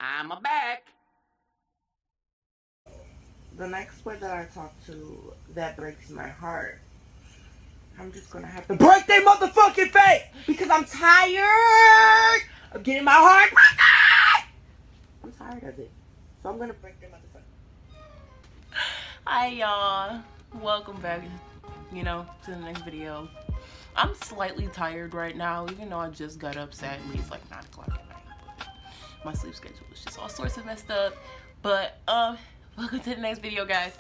I'm back. The next boy that I talk to that breaks my heart, I'm just gonna have to break their motherfucking face because I'm tired of getting my heart broken. I'm tired of it. So I'm gonna break their motherfucking. Hi y'all. Welcome back, to the next video. I'm slightly tired right now, even though I just got up. Sadly, it's like 9 o'clock at night. My sleep schedule is just all sorts of messed up. But welcome to the next video, guys.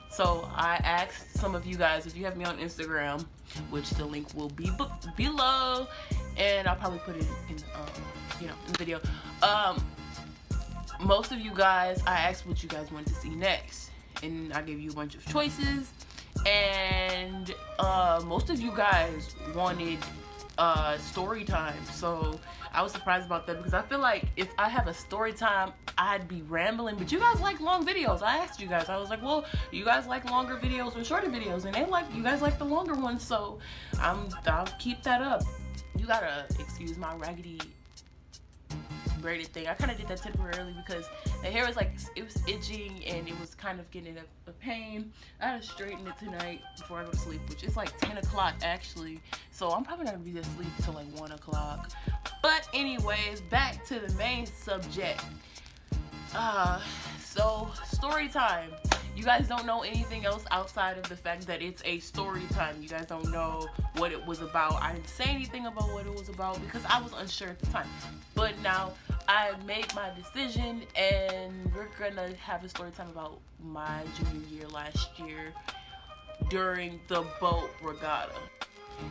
So I asked some of you guys if you have me on Instagram, which the link will be below, and I'll probably put it in in the video. Most of you guys, I asked what you guys wanted to see next, and I gave you a bunch of choices, and most of you guys wanted story time. So I was surprised about that because I feel like if I have a story time, I'd be rambling. But you guys like long videos. I asked you guys, I was like, well, do you guys like longer videos or shorter videos? And you guys like the longer ones, so I'll keep that up. You gotta excuse my raggedy braided thing. I kind of did that temporarily because the hair was it was itching and it was kind of getting a pain. I had to straighten it tonight before I go to sleep, which is like 10 o'clock actually, so I'm probably not gonna be asleep till like 1 o'clock. But anyways, back to the main subject. So story time. You guys don't know anything else outside of the fact that it's a story time. You guys don't know what it was about. I didn't say anything about what it was about because I was unsure at the time. But now I made my decision, and we're gonna have a story time about my junior year last year during the boat regatta.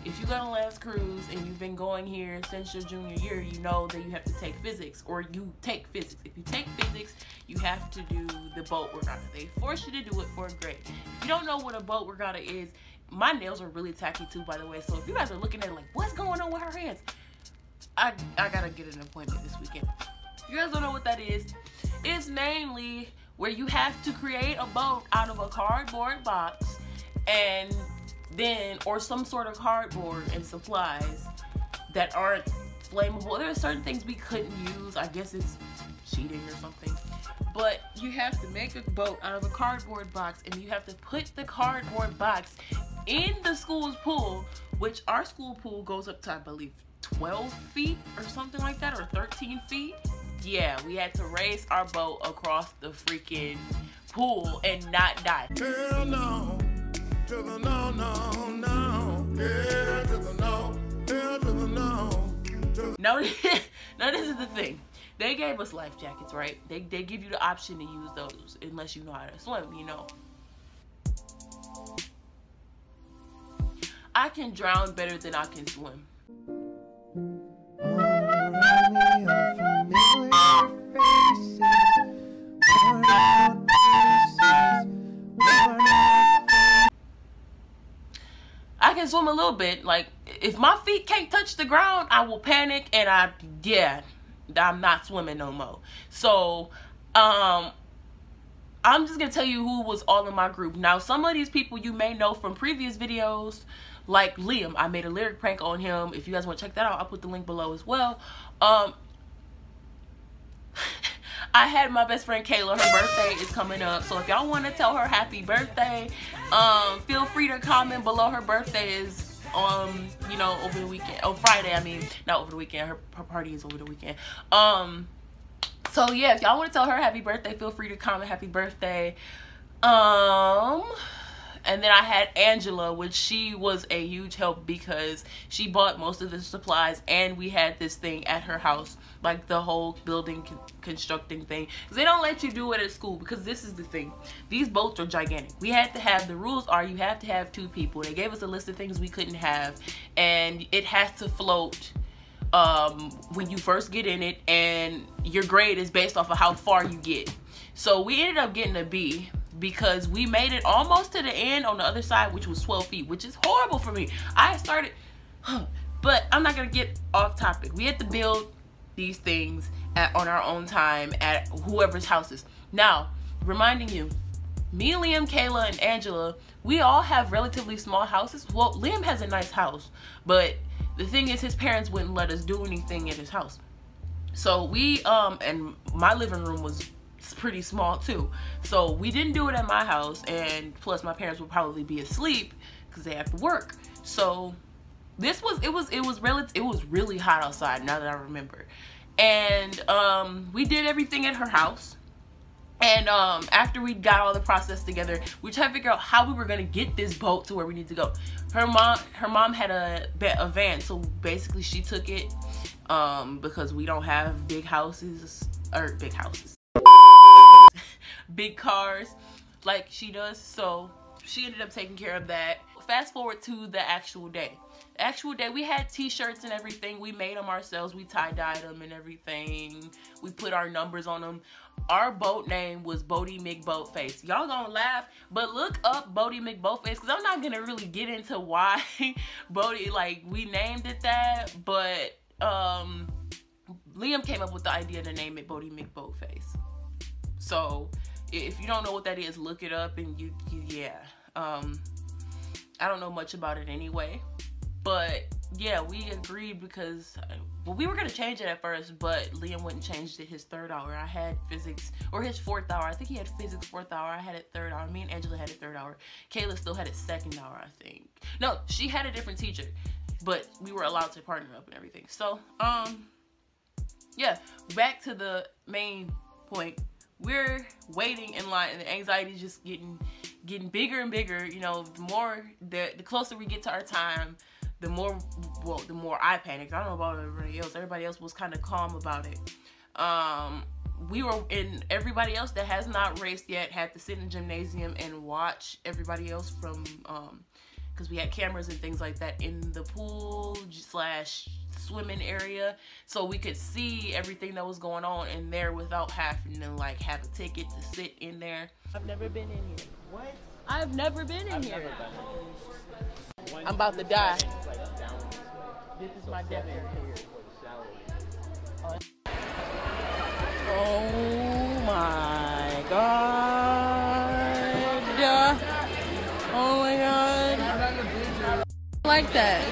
If you go on a last cruise and you've been going here since your junior year, you know that you have to take physics, or you take physics. If you take physics, you have to do the boat regatta. They force you to do it for a grade. If you don't know what a boat regatta is, my nails are really tacky too, by the way. So if you guys are looking at it like, what's going on with her hands? I gotta get an appointment this weekend. If you guys don't know what that is, it's mainly where you have to create a boat out of a cardboard box or some sort of cardboard and supplies that aren't flammable. There are certain things we couldn't use. I guess it's cheating or something. But you have to make a boat out of a cardboard box, and you have to put the cardboard box in the school's pool, which our school pool goes up to, I believe, 12 feet or something like that, or 13 feet. Yeah, we had to race our boat across the freaking pool and not die. Hell no. To the no, no, no. Yeah, to the no. Yeah, to the no. Now this is the thing. They gave us life jackets, right? They give you the option to use those unless you know how to swim, I can drown better than I can swim. I can swim a little bit. Like, if my feet can't touch the ground, I will panic, and I'm not swimming no more. So, I'm just gonna tell you who was all in my group. Now, some of these people you may know from previous videos, like Liam. I made a lyric prank on him. If you guys want to check that out, I'll put the link below as well. I had my best friend Kayla. Her birthday is coming up, so if y'all want to tell her happy birthday, feel free to comment below. Her birthday is over the weekend. Oh, Friday. I mean, not over the weekend. Her party is over the weekend. So yeah, if y'all want to tell her happy birthday, feel free to comment happy birthday. And then I had Angela, which she was a huge help because she bought most of the supplies, and we had this thing at her house, like the whole building constructing thing. Because they don't let you do it at school, because this is the thing. These boats are gigantic. We had to have, the rules are you have to have 2 people. They gave us a list of things we couldn't have, and it has to float when you first get in it, and your grade is based off of how far you get. So we ended up getting a B, because we made it almost to the end on the other side, which was 12 feet, which is horrible for me. I started, but I'm not gonna get off topic. We had to build these things on our own time at whoever's houses. Now, reminding you, me, Liam, Kayla, and Angela, we all have relatively small houses. Well, Liam has a nice house, but the thing is his parents wouldn't let us do anything at his house. So we and my living room was pretty small too, so we didn't do it at my house, and plus my parents would probably be asleep because they have to work. So this was it was really hot outside, now that I remember. And we did everything at her house. And after we got all the process together, we tried to figure out how we were gonna get this boat to where we need to go. Her mom had a van, so basically she took it because we don't have big houses, big cars like she does. So she ended up taking care of that. Fast forward to the actual day. The actual day, we had t-shirts and everything. We made them ourselves. We tie-dyed them and everything. We put our numbers on them. Our boat name was Bodie McBoatface. Y'all gonna laugh, but look up Bodie McBoatface, because I'm not gonna really get into why Bodie, like, we named it that, but Liam came up with the idea to name it Bodie McBoatface. So if you don't know what that is, look it up. And yeah, I don't know much about it anyway, but yeah, we agreed because, well, we were gonna change it at first, but Liam went and changed it his 3rd hour. I had physics, or his 4th hour. I think he had physics 4th hour. I had it 3rd hour. Me and Angela had it 3rd hour. Kayla still had it 2nd hour, I think. No, she had a different teacher, but we were allowed to partner up and everything. So, yeah, back to the main point. We're waiting in line, and the anxiety is just getting bigger and bigger. You know, the closer we get to our time, the more I panicked. I don't know about everybody else. Everybody else was kind of calm about it. Everybody else that has not raced yet had to sit in the gymnasium and watch everybody else from, because we had cameras and things like that in the pool / swimming area, so we could see everything that was going on in there without having to like have a ticket to sit in there. I've never been in here. What? I've never been in here. I'm about to die. This is my death area. Oh my god. Oh my god. I like that.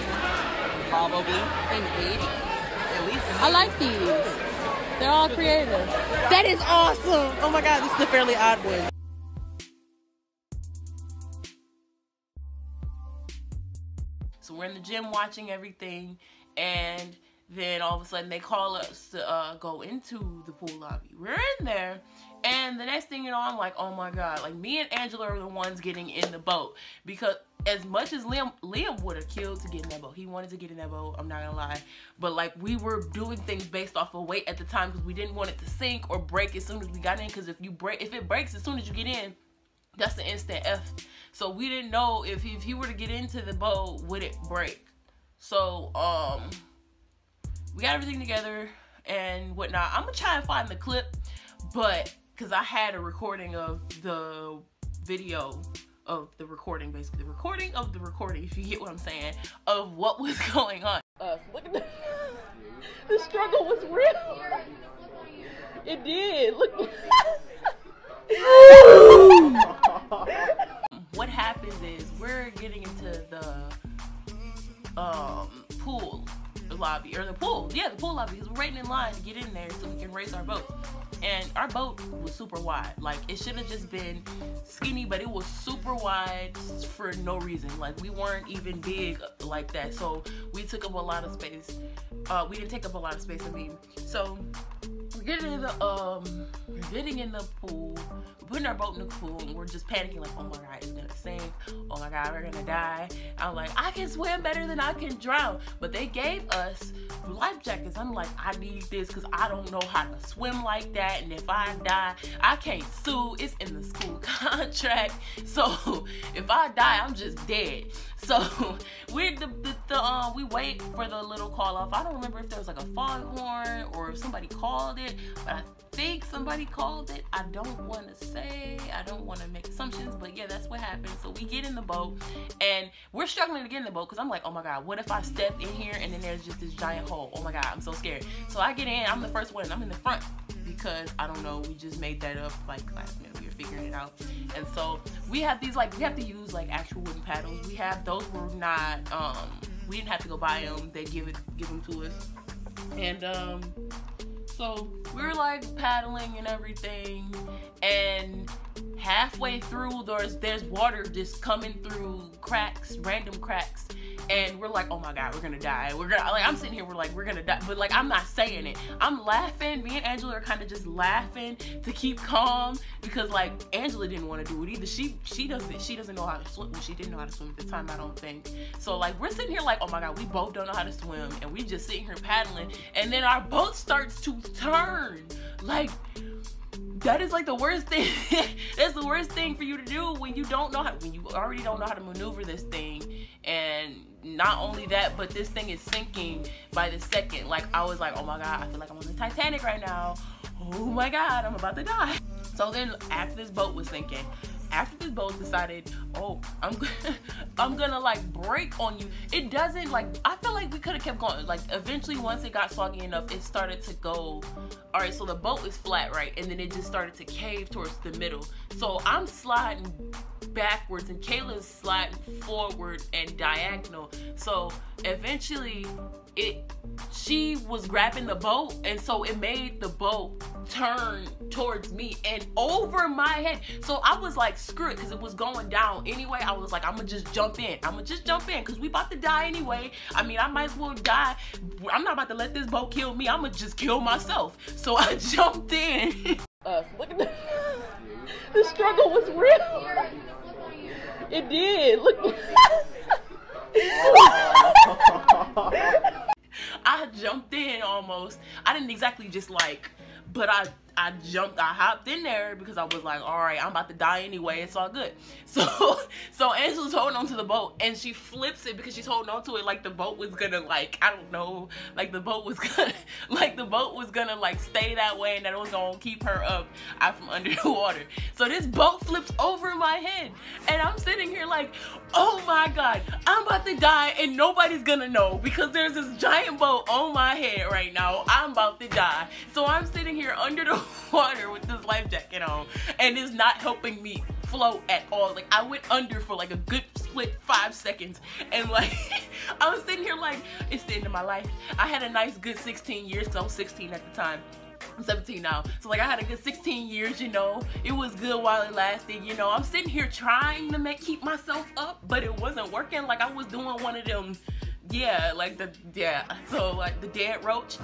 Probably. At least. I like these. They're all creative. That is awesome. Oh my god, this is a Fairly Odd one. So we're in the gym watching everything, and then all of a sudden they call us to go into the pool lobby. We're in there, and the next thing you know, I'm like, oh my god, like, me and Angela are the ones getting in the boat, because as much as Liam would have killed to get in that boat. He wanted to get in that boat, I'm not gonna lie, but like, we were doing things based off of weight at the time, because we didn't want it to sink or break as soon as we got in, because if it breaks as soon as you get in, that's the instant F. So we didn't know if he were to get into the boat, would it break. So we got everything together and whatnot. I'm gonna try and find the clip, but because I had a recording of the video of the recording, basically the recording of the recording, if you get what I'm saying, of what was going on. Look at the struggle was real. It did. Look. What happens is we're getting into the pool lobby, or the pool lobby, because we're waiting in line to get in there so we can race our boat. And our boat was super wide. Like, it should have just been skinny, but it was super wide for no reason. Like, we weren't even big like that, so we took up a lot of space. We didn't take up a lot of space, I mean. So we're getting in the pool, we're putting our boat in the pool, and we're just panicking like, oh my god, it's gonna sink, oh my god, we're gonna die. I'm like, I can swim better than I can drown. But they gave us life jackets. I'm like, I need this because I don't know how to swim like that, and if I die, I can't sue. It's in the school contract, so if I die, I'm just dead. So we wait for the little call off. I don't remember if there was like a foghorn or if somebody called it, but I think somebody called it. I don't want to say, I don't want to make assumptions, but yeah, that's what happened. So we get in the boat, and we're struggling to get in the boat because I'm like, oh my god, what if I step in here and then there's just this giant hole? Oh my god, I'm so scared. So I get in, I'm the first one, and I'm in the front because I don't know, we just made that up like last minute. We were figuring it out. And so we have these, like, we have to use like actual wooden paddles. We have those, were not we didn't have to go buy them, they give them to us. And So we were like paddling and everything, and halfway through there's water just coming through cracks, random cracks, and we're like, oh my god, we're gonna die. I'm sitting here, we're gonna die, but like I'm not saying it. I'm laughing. Me and Angela are kind of just laughing to keep calm, because like Angela didn't want to do it either. She doesn't know how to swim. Well, she didn't know how to swim at the time, I don't think. So like we're sitting here like, oh my god, we both don't know how to swim, and we just sitting here paddling, and then our boat starts to turn. Like, that is like the worst thing. That's the worst thing for you to do when you already don't know how to maneuver this thing. And not only that, but this thing is sinking by the second. Like, I was like, oh my god, I feel like I'm on the Titanic right now. Oh my god, I'm about to die. So then after this boat was sinking, after this boat decided, oh, I'm gonna like break on you. It doesn't, like, I feel like we could have kept going. Like, eventually once it got soggy enough, it started to go, all right, so the boat is flat, right? And then it just started to cave towards the middle. So I'm sliding backwards and Kayla's sliding forward and diagonal. So eventually she was grabbing the boat, and so it made the boat turn towards me and over my head. So I was like, screw it, because it was going down anyway. I was like, I'm gonna just jump in because we about to die anyway. I mean, I might as well die. I'm not about to let this boat kill me. I'm gonna just kill myself. So I jumped in. Look at that. The struggle was real. It did. Look. I jumped in almost. I didn't exactly just like, but I hopped in there because I was like, all right, I'm about to die anyway. It's all good. So Angela's holding on to the boat, and she flips it because she's holding on to it like the boat was gonna, like, I don't know, like the boat was gonna like stay that way, and that it was gonna keep her up out from under the water. So this boat flips over my head, and I'm sitting here like, oh my god, I'm about to die, and nobody's gonna know because there's this giant boat on my head right now. I'm about to die. So I'm sitting here under the water with this life jacket on, and it's not helping me float at all. Like, I went under for like a good split 5 seconds, and like I was sitting here like, it's the end of my life. I had a nice good 16 years because I was 16 at the time. I'm 17 now, so like I had a good 16 years, you know. It was good while it lasted, you know. I'm sitting here trying to keep myself up, but it wasn't working. Like, I was doing one of them, so like the dead roach.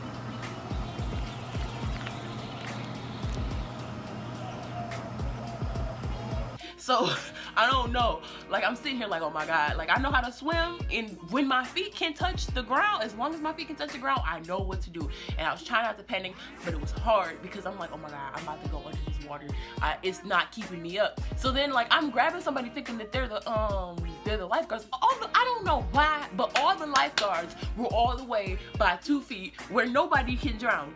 So I don't know, like I'm sitting here like, oh my god, like I know how to swim, and when my feet can touch the ground, as long as my feet can touch the ground, I know what to do. And I was trying not to panic, but it was hard because I'm like, oh my god, I'm about to go under this water. It's not keeping me up. So then like I'm grabbing somebody thinking that they're the lifeguards. I don't know why, but all the lifeguards were all the way by 2 feet where nobody can drown.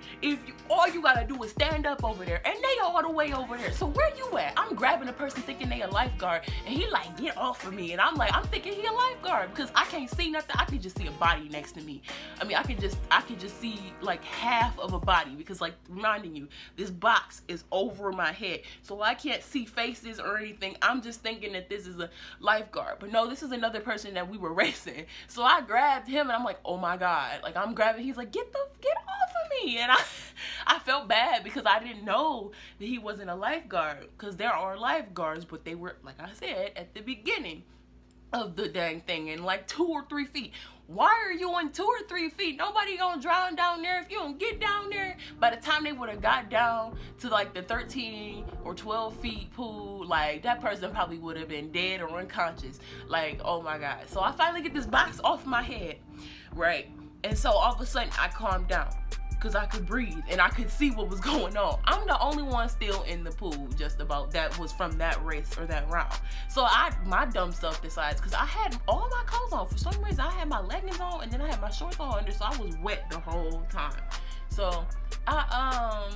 All you gotta do is stand up over there, and they all the way over there. So where you at? I'm grabbing a person thinking they a lifeguard, and he like, get off of me, and I'm like, I'm thinking he a lifeguard because I can't see nothing. I can just see a body next to me. I mean, I can just see like half of a body, because like, reminding you, this box is over my head, so I can't see faces or anything. I'm just thinking that this is a lifeguard, but no, this is another person that we were racing. So I grabbed him, and I'm like, oh my god, like I'm grabbing, he's like, get off of me, and I felt bad because I didn't know that he wasn't a lifeguard, because there are lifeguards, but they were, like I said, at the beginning of the dang thing, and like 2 or 3 feet. Why are you in 2 or 3 feet? Nobody gonna drown down there if you don't get down there. By the time they would have got down to like the 13 or 12 feet pool, like that person probably would have been dead or unconscious. Like, oh my god. So I finally get this box off my head, right? And so all of a sudden I calmed down, because I could breathe and I could see what was going on. I'm the only one still in the pool, just about, that was from that race or that round. So my dumb self decides, because I had all my clothes on. For some reason, I had my leggings on, and then I had my shorts on under, so I was wet the whole time. So I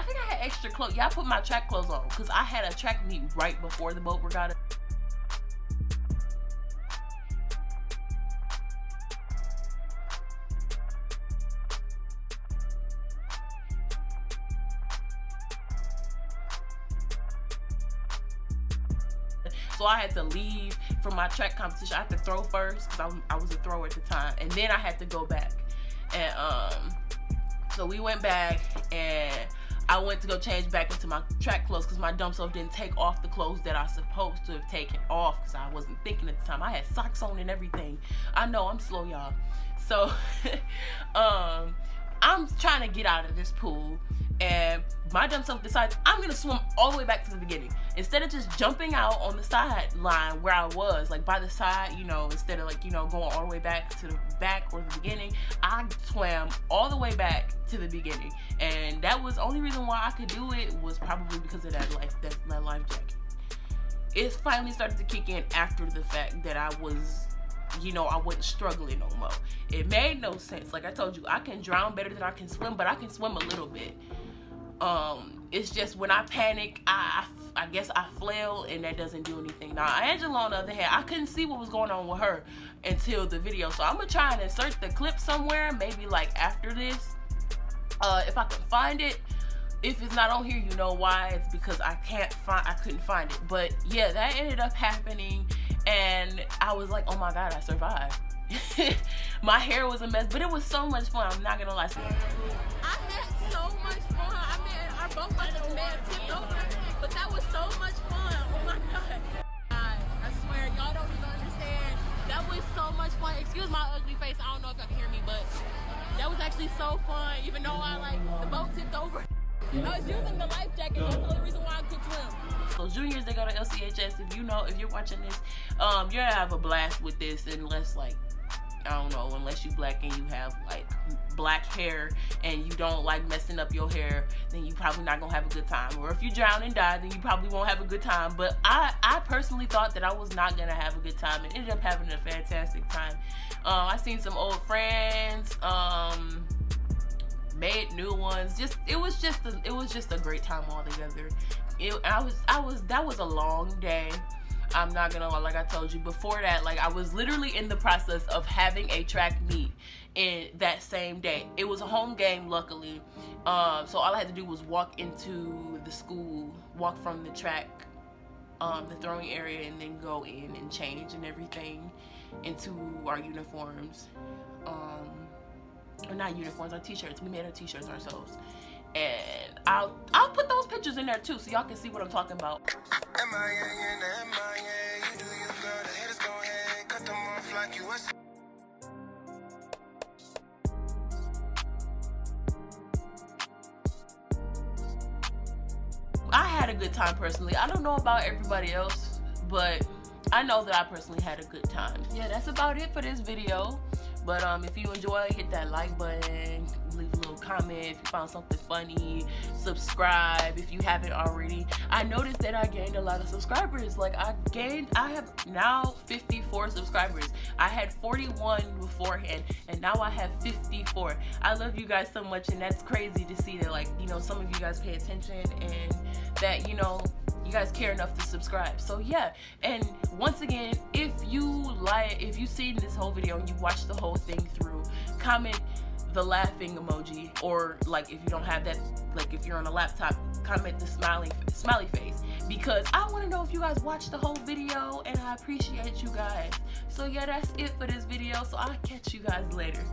think I had extra clothes. Yeah, I put my track clothes on because I had a track meet right before the boat regatta. So I had to leave from my track competition. I had to throw first because I was a thrower at the time, and then I had to go back. And So we went back, and I went to go change back into my track clothes because my dumb self didn't take off the clothes that I supposed to have taken off because I wasn't thinking at the time. I had socks on and everything. I know I'm slow, y'all. So I'm trying to get out of this pool, and my dumb self decides I'm gonna swim all the way back to the beginning. Instead of just jumping out on the sideline where I was, like by the side, you know, instead of like, you know, going all the way back to the back or the beginning, I swam all the way back to the beginning. And that was the only reason why I could do it, was probably because of that life jacket. It finally started to kick in after the fact that I was, you know, I wasn't struggling no more. It made no sense. Like I told you, I can drown better than I can swim, but I can swim a little bit. It's just when I panic, I guess I flail, and that doesn't do anything. Now, Angela, on the other hand, I couldn't see what was going on with her until the video. So I'm gonna try and insert the clip somewhere, maybe like after this, if I can find it. If it's not on here, you know why. It's because I couldn't find it. But yeah, that ended up happening, and I was like, oh my God, I survived. My hair was a mess, but it was so much fun. I'm not gonna lie to you. I had so much fun. I mean, our boat must have tipped over, but that was so much fun. Oh my God. I swear, y'all don't even understand. That was so much fun. Excuse my ugly face. I don't know if y'all can hear me, but that was actually so fun. Even though the boat tipped over. I was using the life jacket. That's the only reason why I could swim. So juniors, they go to LCHS. If you're watching this, you're gonna have a blast with this, unless like, I don't know, unless you black and you have like black hair and you don't like messing up your hair, then you probably not gonna have a good time. Or if you drown and die, then you probably won't have a good time. But I personally thought that I was not gonna have a good time, and ended up having a fantastic time. I seen some old friends, made new ones. It was just a great time all together. That was a long day. I'm not gonna lie, like I told you before that, like I was literally in the process of having a track meet in that same day. It was a home game, luckily. So all I had to do was walk into the school, walk from the track, the throwing area, and then go in and change and everything into our uniforms. Or not uniforms, our t-shirts. We made our t-shirts ourselves. And I'll put those pictures in there too, so y'all can see what I'm talking about. I had a good time personally. I don't know about everybody else, but I know that I personally had a good time. Yeah, that's about it for this video. But if you enjoy, hit that like button, leave a little comment if you found something funny, subscribe if you haven't already. I noticed that I gained a lot of subscribers. Like I have now 54 subscribers. I had 41 beforehand, and now I have 54. I love you guys so much, and that's crazy to see that, like, you know, some of you guys pay attention and that, you know, you guys care enough to subscribe. So yeah, and once again, if you've seen this whole video and you watched the whole thing through, comment the laughing emoji, or like if you don't have that, like if you're on a laptop, comment the smiley face, because I want to know if you guys watched the whole video, and I appreciate you guys. So yeah, that's it for this video, so I'll catch you guys later.